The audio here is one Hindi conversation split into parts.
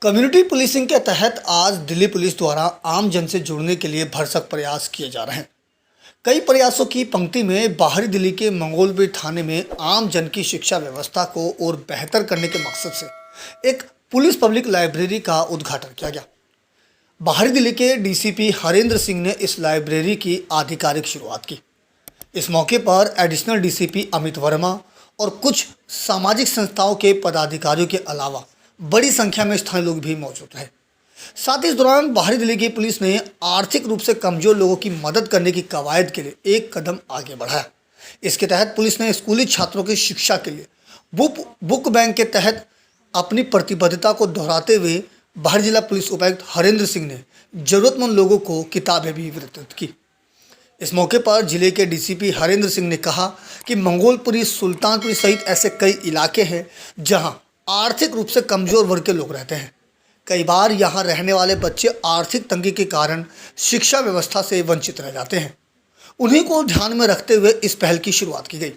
कम्युनिटी पुलिसिंग के तहत आज दिल्ली पुलिस द्वारा आम जन से जुड़ने के लिए भरसक प्रयास किए जा रहे हैं। कई प्रयासों की पंक्ति में बाहरी दिल्ली के मंगोलपीर थाने में आम जन की शिक्षा व्यवस्था को और बेहतर करने के मकसद से एक पुलिस पब्लिक लाइब्रेरी का उद्घाटन किया गया। बाहरी दिल्ली के डीसीपी हरेंद्र सिंह ने इस लाइब्रेरी की आधिकारिक शुरुआत की। इस मौके पर एडिशनल डीसीपी अमित वर्मा और कुछ सामाजिक संस्थाओं के पदाधिकारियों के अलावा बड़ी संख्या में स्थानीय लोग भी मौजूद रहे। साथ ही इस दौरान बाहरी दिल्ली की पुलिस ने आर्थिक रूप से कमजोर लोगों की मदद करने की कवायद के लिए एक कदम आगे बढ़ाया। इसके तहत पुलिस ने स्कूली छात्रों की शिक्षा के लिए बुक बैंक के तहत अपनी प्रतिबद्धता को दोहराते हुए बाहरी जिला पुलिस उपायुक्त हरेंद्र सिंह ने जरूरतमंद लोगों को किताबें भी वितरित की। इस मौके पर जिले के डीसीपी हरेंद्र सिंह ने कहा कि मंगोलपुरी, सुल्तानपुरी सहित ऐसे कई इलाके हैं जहां आर्थिक रूप से कमजोर वर्ग के लोग रहते हैं। कई बार यहां रहने वाले बच्चे आर्थिक तंगी के कारण शिक्षा व्यवस्था से वंचित रह जाते हैं। उन्हीं को ध्यान में रखते हुए इस पहल की शुरुआत की गई।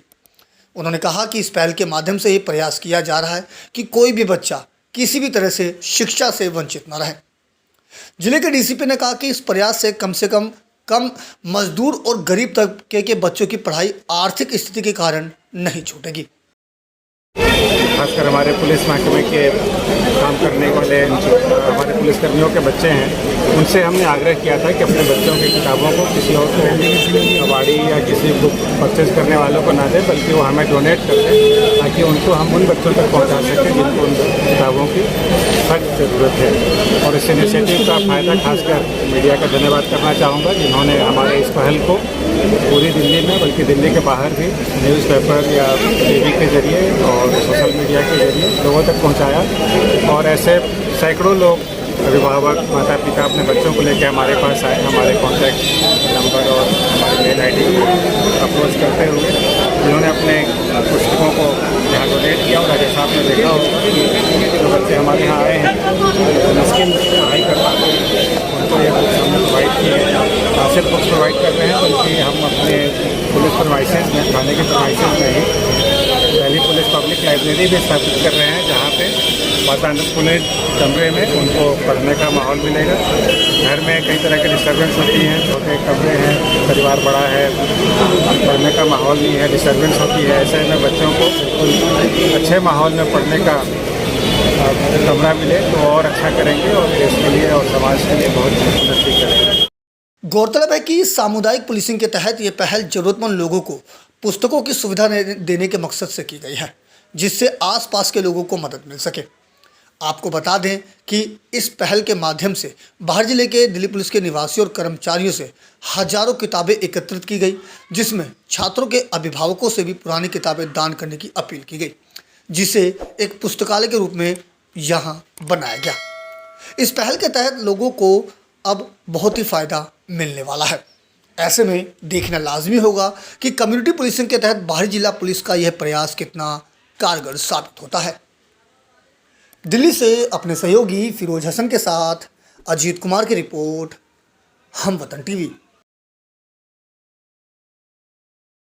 उन्होंने कहा कि इस पहल के माध्यम से ये प्रयास किया जा रहा है कि कोई भी बच्चा किसी भी तरह से शिक्षा से वंचित न रहे। जिले के डीसीपी ने कहा कि इस प्रयास से कम मजदूर और गरीब तबके के बच्चों की पढ़ाई आर्थिक स्थिति के कारण नहीं छूटेगी। खासकर हमारे पुलिस महकमे के काम करने वाले हमारे पुलिसकर्मियों के बच्चे हैं, उनसे हमने आग्रह किया था कि अपने बच्चों की किताबों को किसी और को अवार्डी या किसी बुक परचेज करने वालों को ना दें, बल्कि वो हमें डोनेट कर दें ताकि उनको हम उन बच्चों तक पहुंचा सकें जिनको उन किताबों की सख्त ज़रूरत है। और इस इनिशिएटिव का फ़ायदा खासकर मीडिया का धन्यवाद करना चाहूँगा, जिन्होंने हमारे इस पहल को पूरी दिल्ली में बल्कि दिल्ली के बाहर भी न्यूज़पेपर या टीवी के जरिए और सोशल मीडिया के जरिए लोगों तक पहुंचाया। और ऐसे सैकड़ों लोग, अभिभावक, माता पिता अपने बच्चों को लेकर हमारे पास आए। हमारे कॉन्टैक्ट नंबर और हमारे मेल ID अप्रोच करते हुए जिन्होंने अपने पुस्तकों को यहाँ डोनेट किया। और जैसा आपने देखा होगा कि जो बच्चे हमारे यहाँ आए हैं मुश्किल पढ़ाई कर पाते हैं, उनको ये बुक्स हमने प्रोवाइड किए हैं। ना सिर्फ बुक्स प्रोवाइड कर रहे हैं बल्कि हम अपने पुलिस प्रमाइसेज में, थाने के प्रमाइसेज में ही दिल्ली पुलिस पब्लिक लाइब्रेरी भी स्थापित कर रहे हैं, जहाँ पे वातानुकूलित कमरे में उनको पढ़ने का माहौल मिलेगा। घर में कई तरह की डिस्टर्बेंस होती हैं, छोटे कमरे हैं, परिवार बड़ा है, पढ़ने का माहौल नहीं है, डिस्टर्बेंस होती है। ऐसे में बच्चों को बिल्कुल अच्छे माहौल में पढ़ने का कमरा मिले तो और अच्छा करेंगे और देश के लिए और समाज के लिए बहुत उन्नति करेंगे। गौरतलब है कि सामुदायिक पुलिसिंग के तहत ये पहल जरूरतमंद लोगों को पुस्तकों की सुविधा देने के मकसद से की गई है, जिससे आसपास के लोगों को मदद मिल सके। आपको बता दें कि इस पहल के माध्यम से बाहर जिले के दिल्ली पुलिस के निवासियों और कर्मचारियों से हजारों किताबें एकत्रित की गई, जिसमें छात्रों के अभिभावकों से भी पुरानी किताबें दान करने की अपील की गई, जिसे एक पुस्तकालय के रूप में यहाँ बनाया गया। इस पहल के तहत लोगों को अब बहुत ही फ़ायदा मिलने वाला है। ऐसे में देखना लाजमी होगा कि कम्युनिटी पुलिसिंग के तहत बाहरी जिला पुलिस का यह प्रयास कितना कारगर साबित होता है। दिल्ली से अपने सहयोगी फिरोज हसन के साथ अजीत कुमार की रिपोर्ट, हम वतन टीवी।